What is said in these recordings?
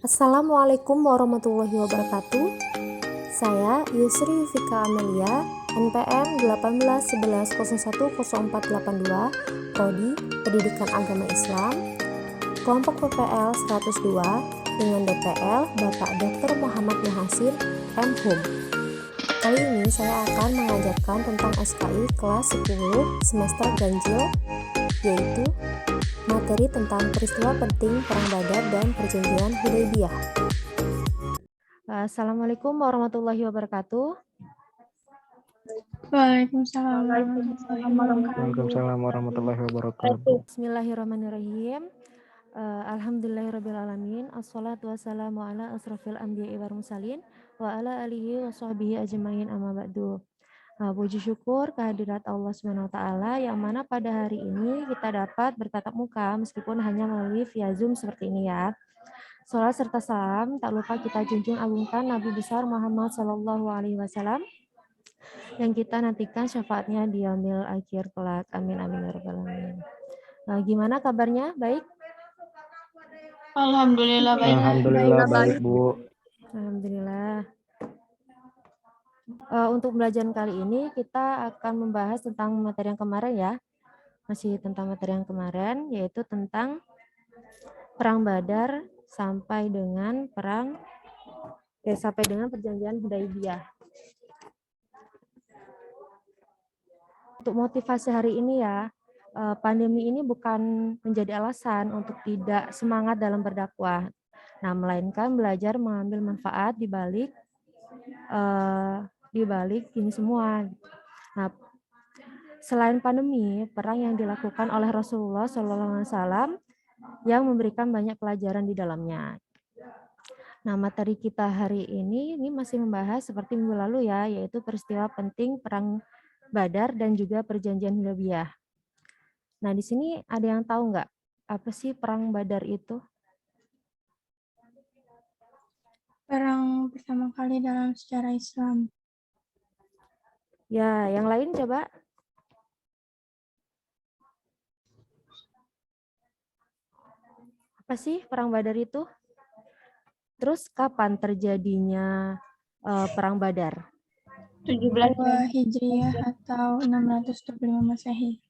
Assalamualaikum warahmatullahi wabarakatuh. Saya Yusri Fika Amelia, NPM 1811010482, Prodi Pendidikan Agama Islam, kelompok PPL 102 dengan DPL Bapak Dr. Muhammad Muhasir, M.Hum. Kali ini saya akan mengajarkan tentang SKI kelas 10 semester ganjil, yaitu materi tentang peristiwa penting Perang Badar dan Perjanjian Hudaybiyah. Assalamualaikum warahmatullahi wabarakatuh. Waalaikumsalam warahmatullahi wabarakatuh. Waalaikumsalam warahmatullahi wabarakatuh. Bismillahirrahmanirrahim. Alhamdulillahirrabbilalamin. Assalatu wassalamu ala asrafil anbiya'i wal mursalin wa ala alihi wa sahbihi ajma'in amma ba'du. Puji syukur kehadirat Allah Subhanahu wa taala yang mana pada hari ini kita dapat bertatap muka meskipun hanya melalui via Zoom seperti ini ya. Salat serta salam tak lupa kita junjung agungkan Nabi besar Muhammad sallallahu alaihi wasallam yang kita nantikan syafaatnya di yaumil akhir kelak. Amin amin ya rabbal alamin. Nah, gimana kabarnya? Baik? Alhamdulillah baik. Alhamdulillah baik, Bu. Alhamdulillah. Untuk pembelajaran kali ini kita akan membahas tentang materi yang kemarin ya. Masih tentang materi yang kemarin, yaitu tentang Perang Badar sampai dengan Perjanjian Hudaybiyah. Untuk motivasi hari ini ya, pandemi ini bukan menjadi alasan untuk tidak semangat dalam berdakwah. Nah, melainkan belajar mengambil manfaat di balik ini semua. Nah, selain pandemi, perang yang dilakukan oleh Rasulullah SAW yang memberikan banyak pelajaran di dalamnya. Nah, materi kita hari ini masih membahas seperti minggu lalu ya, yaitu peristiwa penting Perang Badar dan juga Perjanjian Hudaybiyah. Nah, di sini ada yang tahu nggak apa sih Perang Badar itu? Perang pertama kali dalam sejarah Islam. Ya, yang lain coba. Apa sih Perang Badar itu? Terus kapan terjadinya Perang Badar? 17 Hijriah atau 625 Masehi.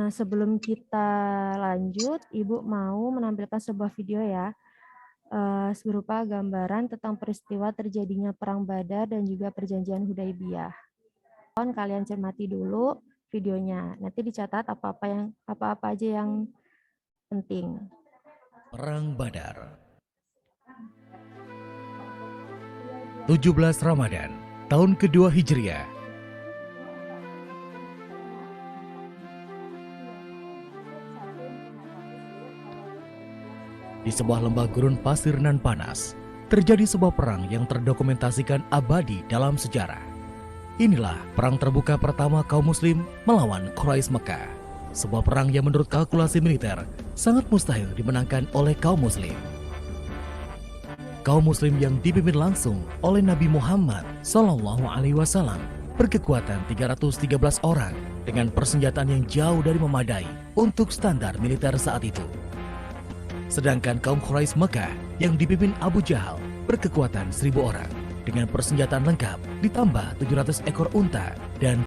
Nah, sebelum kita lanjut, Ibu mau menampilkan sebuah video ya, berupa gambaran tentang peristiwa terjadinya Perang Badar dan juga Perjanjian Hudaybiyah. Kalian cermati dulu videonya, nanti dicatat apa-apa aja yang penting. Perang Badar 17 Ramadan, tahun kedua Hijriah. Di sebuah lembah gurun pasir nan panas, terjadi sebuah perang yang terdokumentasikan abadi dalam sejarah. Inilah perang terbuka pertama kaum muslim melawan Quraisy Mekah. Sebuah perang yang menurut kalkulasi militer sangat mustahil dimenangkan oleh kaum muslim. Kaum muslim yang dipimpin langsung oleh Nabi Muhammad SAW berkekuatan 313 orang dengan persenjataan yang jauh dari memadai untuk standar militer saat itu. Sedangkan kaum Quraisy Mekah yang dipimpin Abu Jahal berkekuatan 1.000 orang dengan persenjataan lengkap ditambah 700 ekor unta dan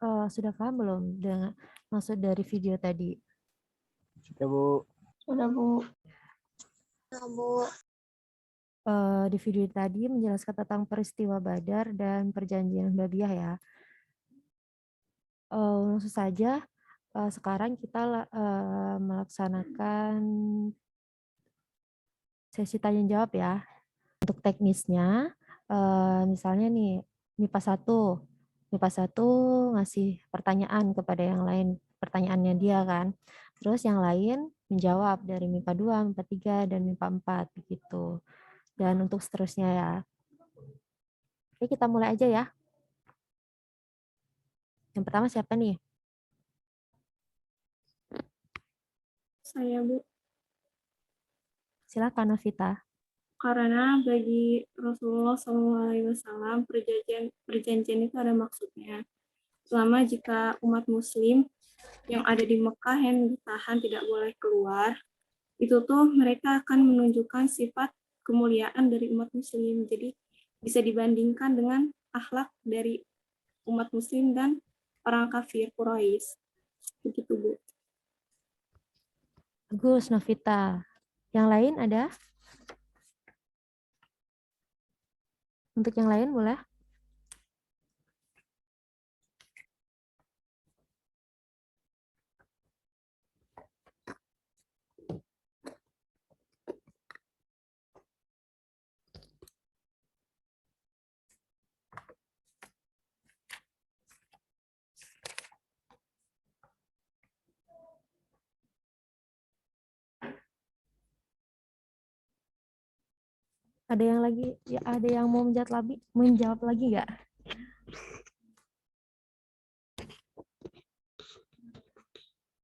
sudah paham belum dengan maksud dari video tadi? Sudah, Bu. Sudah, Bu. Di video tadi menjelaskan tentang peristiwa Badar dan Perjanjian Hudaybiyah ya. Langsung saja sekarang kita melaksanakan sesi tanya jawab ya. Untuk teknisnya, misalnya nih MIPA 1 ngasih pertanyaan kepada yang lain, pertanyaannya dia kan. Terus yang lain menjawab dari MIPA 2, MIPA 3, dan MIPA 4 begitu. Dan untuk seterusnya ya. Oke, kita mulai aja ya. Yang pertama siapa nih? Saya, Bu. Silakan Novita. Karena bagi Rasulullah SAW perjanjian itu ada maksudnya. selama jika umat muslim yang ada di Mekah yang ditahan tidak boleh keluar, itu tuh mereka akan menunjukkan sifat kemuliaan dari umat muslim. Jadi bisa dibandingkan dengan akhlak dari umat muslim dan orang kafir Quraisy. Begitu, Bu. Bagus, Novita. Yang lain ada? Untuk yang lain boleh? Ada yang lagi? Ya, ada yang mau menjawab lagi nggak?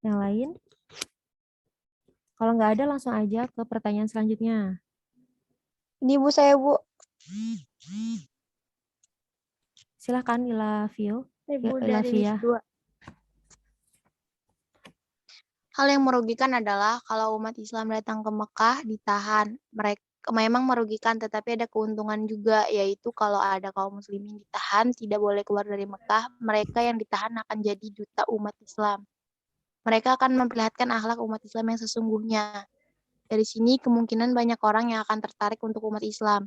Yang lain? Kalau nggak ada, langsung aja ke pertanyaan selanjutnya. Ini Bu saya Bu. Silahkan, Ilavio. Ibu Ya, dari Ilavia. list 2. Hal yang merugikan adalah kalau umat Islam datang ke Mekah ditahan. Mereka memang merugikan, tetapi ada keuntungan juga, yaitu kalau ada kaum muslimin ditahan, tidak boleh keluar dari Mekah, mereka yang ditahan akan jadi duta umat Islam. Mereka akan memperlihatkan akhlak umat Islam yang sesungguhnya. Dari sini kemungkinan banyak orang yang akan tertarik untuk umat Islam.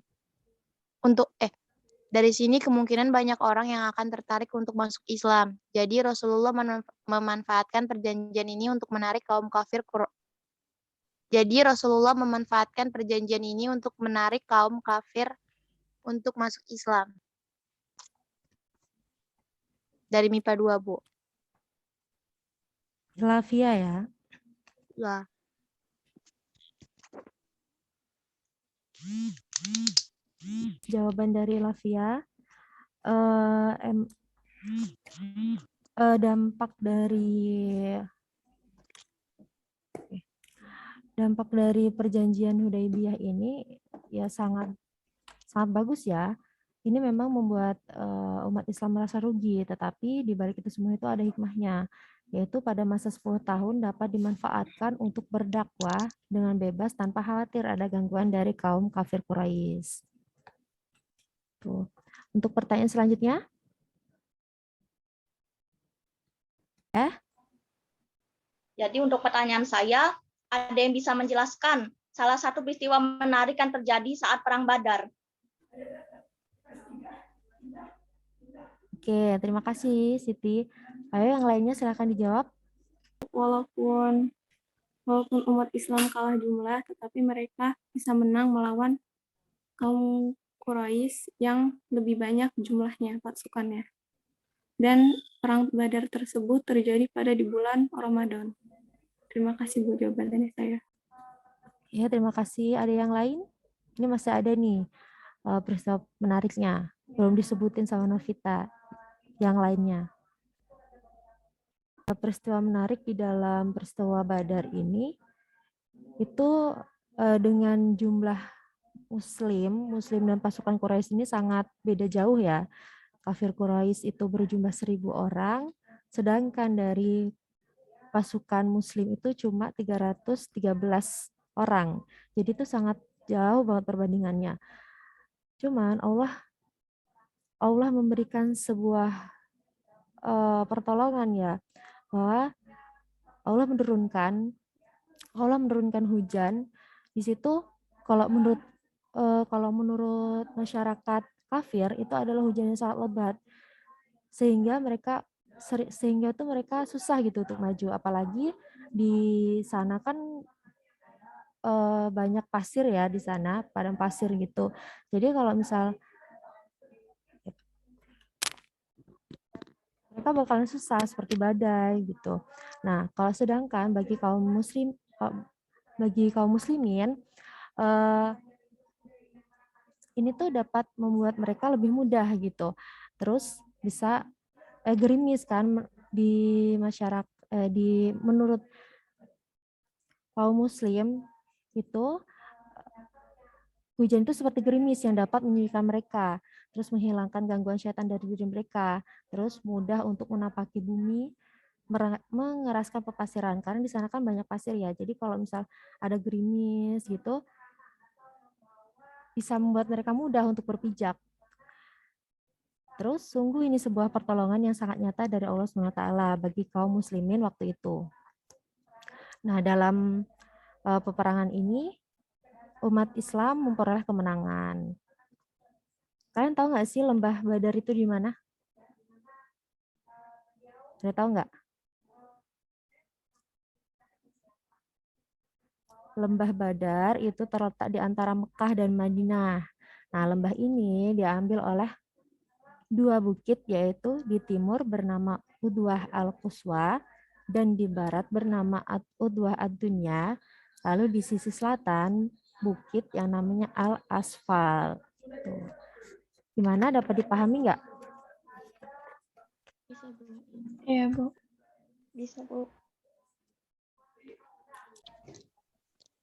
Dari sini kemungkinan banyak orang yang akan tertarik untuk masuk Islam. Jadi Rasulullah memanfaatkan perjanjian ini untuk menarik kaum kafir untuk masuk Islam. Dari MIPA 2, Bu. Ilavia ya. Ya. Jawaban dari Ilavia. Dampak dari perjanjian Hudaibiyah ini ya sangat bagus ya. Ini memang membuat umat Islam merasa rugi, tetapi di balik itu semua itu ada hikmahnya, yaitu pada masa 10 tahun dapat dimanfaatkan untuk berdakwah dengan bebas tanpa khawatir ada gangguan dari kaum kafir Quraisy. Tuh. Untuk pertanyaan selanjutnya. Jadi untuk pertanyaan saya, ada yang bisa menjelaskan salah satu peristiwa menarik yang terjadi saat Perang Badar? Oke, terima kasih Siti. Ayo yang lainnya silakan dijawab. Walaupun umat Islam kalah jumlah, tetapi mereka bisa menang melawan kaum Quraisy yang lebih banyak jumlahnya pasukannya. Dan perang Badar tersebut terjadi di bulan Ramadan. Terima kasih Bu jawaban dari saya. Ya, terima kasih. Ada yang lain? Ini masih ada nih peristiwa menariknya. Belum disebutin sama Novita. Yang lainnya. Peristiwa menarik di dalam peristiwa Badar ini itu dengan jumlah Muslim dan pasukan Quraisy ini sangat beda jauh ya. Kafir Quraisy itu berjumlah 1.000 orang, sedangkan dari pasukan Muslim itu cuma 313 orang. Jadi itu sangat jauh banget perbandingannya. Cuman Allah memberikan sebuah pertolongan ya, bahwa Allah menurunkan hujan. Di situ kalau menurut masyarakat kafir itu adalah hujan yang sangat lebat, sehingga mereka susah gitu untuk maju, apalagi di sana kan banyak pasir ya, di sana padang pasir gitu. Jadi kalau misal mereka bakalan susah seperti badai gitu. Nah, kalau sedangkan bagi kaum muslimin ini tuh dapat membuat mereka lebih mudah gitu. Terus bisa gerimis kan di masyarakat menurut kaum muslim itu hujan itu seperti gerimis yang dapat menyulitkan mereka. terus menghilangkan gangguan syaitan dari diri mereka, terus mudah untuk menapaki bumi, mengeraskan pepasiran karena di sana kan banyak pasir ya. Jadi kalau misal ada gerimis gitu bisa membuat mereka mudah untuk berpijak. Terus sungguh ini sebuah pertolongan yang sangat nyata dari Allah SWT bagi kaum muslimin waktu itu. Nah, dalam peperangan ini umat Islam memperoleh kemenangan. Kalian tahu nggak sih lembah Badar itu di mana? Ada tahu nggak? Lembah Badar itu terletak di antara Mekah dan Madinah. Nah, lembah ini diambil oleh dua bukit, yaitu di timur bernama Udwah Al-Quswa dan di barat bernama Udwah Ad-Dunya. Lalu di sisi selatan bukit yang namanya Al-Asfal. Gimana, dapat dipahami nggak? Bisa, Bu. Iya, Bu. Bisa, Bu.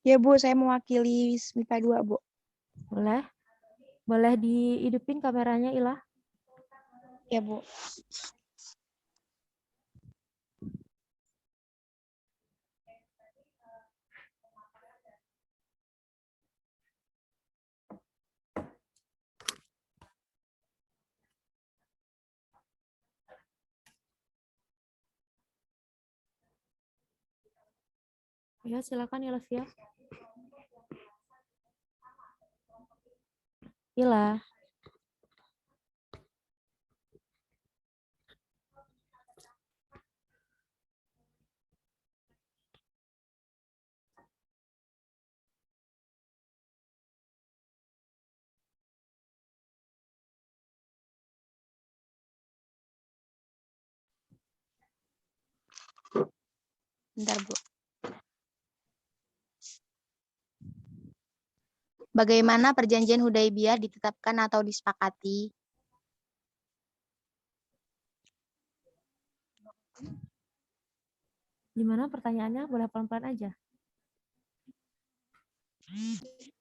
Ya, Bu, saya mewakili MIPA 2, Bu. Boleh? Boleh dihidupin kameranya, Ila? Ya, Bu. Ya, silakan Ilvia. Ila. Bentar, Bu. Bagaimana perjanjian Hudaibiyah ditetapkan atau disepakati? Gimana pertanyaannya? Boleh pelan-pelan aja.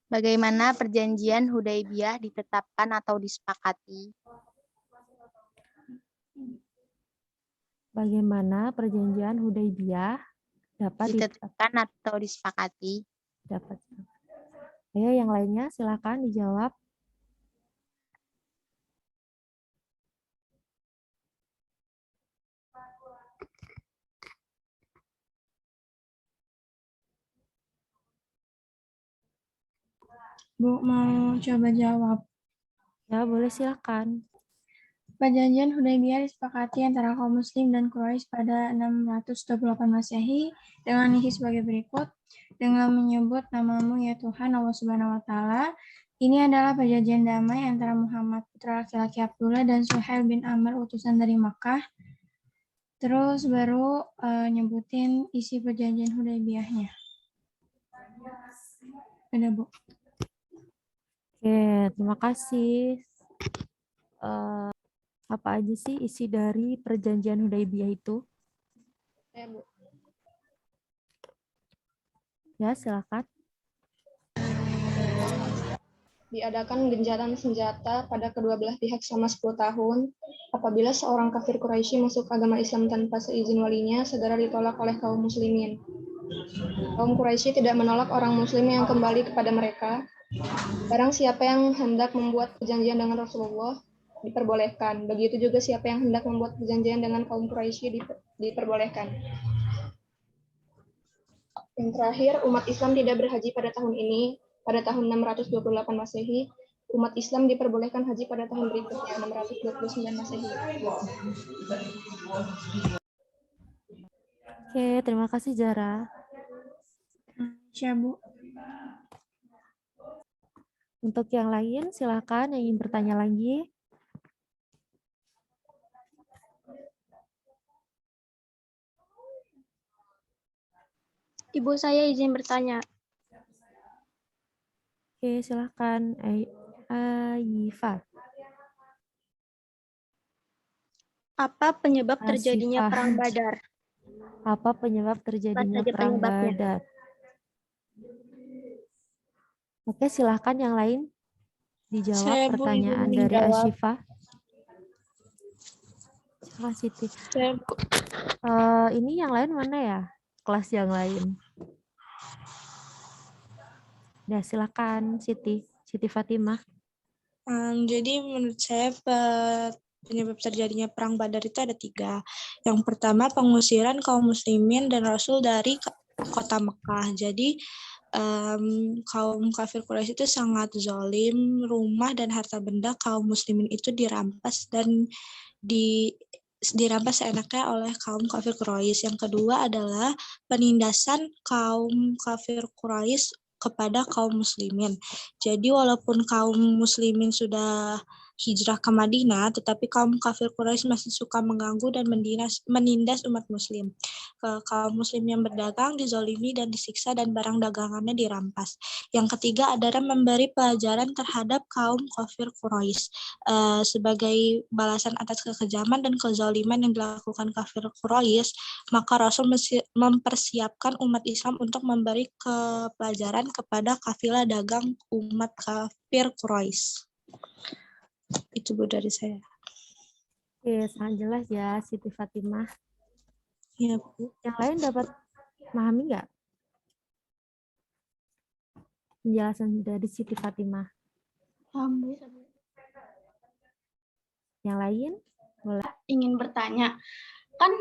Bagaimana perjanjian Hudaibiyah ditetapkan atau disepakati? Bagaimana perjanjian Hudaibiyah dapat Ditetapkan atau disepakati? dapat. Ayo yang lainnya silakan dijawab. Bu, mau coba jawab. Ya, boleh silakan. Perjanjian Hudaibiyah disepakati antara kaum muslim dan Quraisy pada 628 Masehi dengan isi sebagai berikut. Dengan menyebut namamu ya Tuhan Allah Subhanahu wa taala. Ini adalah perjanjian damai antara Muhammad putra laki-laki Abdullah dan Suhail bin Amr utusan dari Makkah. Terus baru nyebutin isi perjanjian Hudaibiyahnya. Udah, Bu. Oke, terima kasih. Apa aja sih isi dari perjanjian Hudaibiyah itu? Ya, Bu. Ya, silakan. Diadakan gencatan senjata pada kedua belah pihak selama 10 tahun. Apabila seorang kafir Quraisy masuk agama Islam tanpa seizin walinya, segera ditolak oleh kaum muslimin. Kaum Quraisy tidak menolak orang muslim yang kembali kepada mereka. Barang siapa yang hendak membuat perjanjian dengan Rasulullah, diperbolehkan. Begitu juga siapa yang hendak membuat perjanjian dengan kaum Quraisy diperbolehkan. Yang terakhir, umat Islam tidak berhaji pada tahun ini. Pada tahun 628 Masehi, umat Islam diperbolehkan haji pada tahun berikutnya, 629 Masehi. Oke, terima kasih Zara. Ya, Bu. Untuk yang lain, silakan yang ingin bertanya lagi. Ibu, saya izin bertanya. Oke, silakan Aifa. Apa penyebab terjadinya Asifah. Perang Badar? Apa penyebab terjadinya saja Perang penyebabnya. Badar? Oke, silakan yang lain. dijawab Saya, Bu, pertanyaan izin dari menjawab. Asyifa. Silakan Siti. Saya, Ini yang lain mana ya? Kelas yang lain. Ya, silakan Siti Fatimah. Jadi menurut saya penyebab terjadinya perang Badar itu ada 3. Yang pertama pengusiran kaum muslimin dan Rasul dari kota Mekah. Jadi kaum kafir Quraisy itu sangat zalim, rumah dan harta benda kaum muslimin itu dirampas dan dirampas seenaknya oleh kaum kafir Quraisy. Yang kedua adalah penindasan kaum kafir Quraisy kepada kaum muslimin. Jadi walaupun kaum muslimin sudah hijrah ke Madinah, tetapi kaum kafir Quraisy masih suka mengganggu dan menindas umat muslim. Kaum muslim yang berdagang dizolimi dan disiksa dan barang dagangannya dirampas. Yang ketiga adalah memberi pelajaran terhadap kaum kafir Quraisy sebagai balasan atas kekejaman dan kezaliman yang dilakukan kafir Quraisy, maka Rasul mempersiapkan umat Islam untuk memberi pelajaran kepada kafilah dagang umat kafir Quraisy. Itu Bu dari saya. Oke, sangat jelas ya Siti Fatimah. Iya Bu. Yang lain dapat memahami nggak penjelasan dari Siti Fatimah? Bu. Yang lain boleh. Ingin bertanya, kan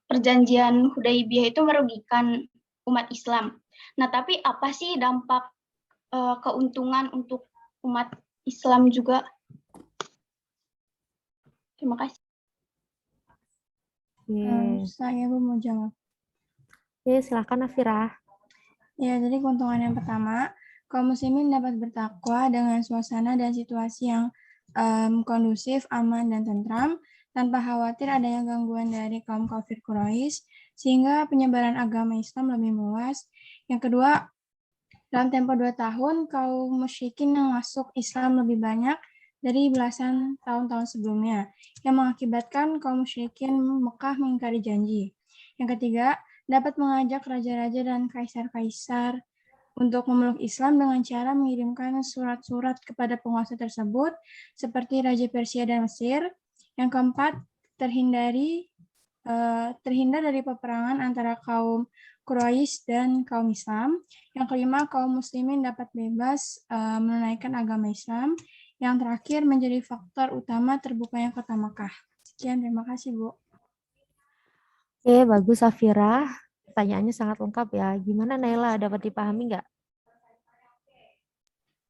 perjanjian Hudaibiyah itu merugikan umat Islam. Nah, tapi apa sih dampak keuntungan untuk umat Islam juga? Terima kasih. Saya Bu mau jawab. Silakan Nafirah. Ya, jadi keuntungan yang pertama, kaum muslimin dapat bertakwa dengan suasana dan situasi yang kondusif, aman, dan tentram, tanpa khawatir adanya gangguan dari kaum kafir Quraisy, sehingga penyebaran agama Islam lebih luas. Yang kedua, dalam tempo 2 tahun, kaum musyrikin yang masuk Islam lebih banyak dari belasan tahun-tahun sebelumnya, yang mengakibatkan kaum musyrikin Mekah mengingkari janji. Yang ketiga, dapat mengajak raja-raja dan kaisar-kaisar untuk memeluk Islam dengan cara mengirimkan surat-surat kepada penguasa tersebut, seperti Raja Persia dan Mesir. Yang keempat, terhindar dari peperangan antara kaum Quraisy dan kaum Islam. Yang kelima, kaum muslimin dapat bebas menunaikan agama Islam. Yang terakhir, menjadi faktor utama terbukanya kota Makkah. Sekian, terima kasih Bu. Oke, bagus Safira. Pertanyaannya sangat lengkap ya. Gimana Naila, dapat dipahami nggak?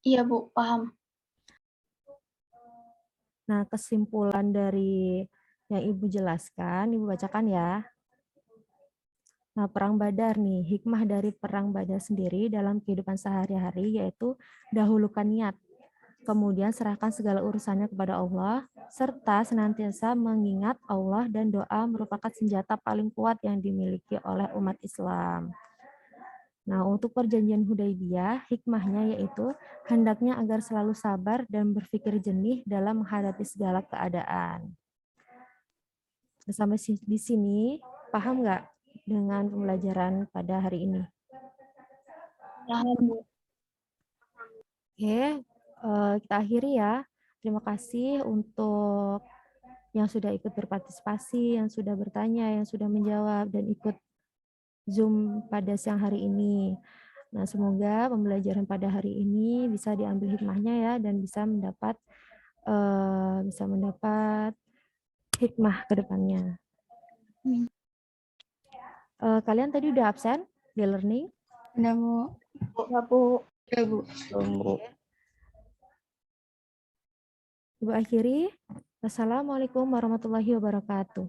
Iya Bu, paham. Nah, kesimpulan dari yang Ibu jelaskan, Ibu bacakan ya. Nah, Perang Badar nih, hikmah dari Perang Badar sendiri dalam kehidupan sehari-hari yaitu dahulukan niat, kemudian serahkan segala urusannya kepada Allah, serta senantiasa mengingat Allah dan doa merupakan senjata paling kuat yang dimiliki oleh umat Islam. Nah, untuk perjanjian Hudaibiyah, hikmahnya yaitu hendaknya agar selalu sabar dan berpikir jernih dalam menghadapi segala keadaan. Sampai di sini, paham nggak dengan pembelajaran pada hari ini? Paham Bu. Oke, kita akhiri ya. Terima kasih untuk yang sudah ikut berpartisipasi, yang sudah bertanya, yang sudah menjawab, dan ikut Zoom pada siang hari ini. Nah, semoga pembelajaran pada hari ini bisa diambil hikmahnya ya, dan bisa mendapat hikmah ke depannya. Kalian tadi udah absen di learning? Udah Bu. Ya Bu. Ya Bu. Ibu akhiri. Assalamualaikum warahmatullahi wabarakatuh.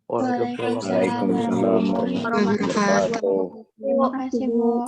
Waalaikumsalam warahmatullahi wabarakatuh. Terima kasih Bu.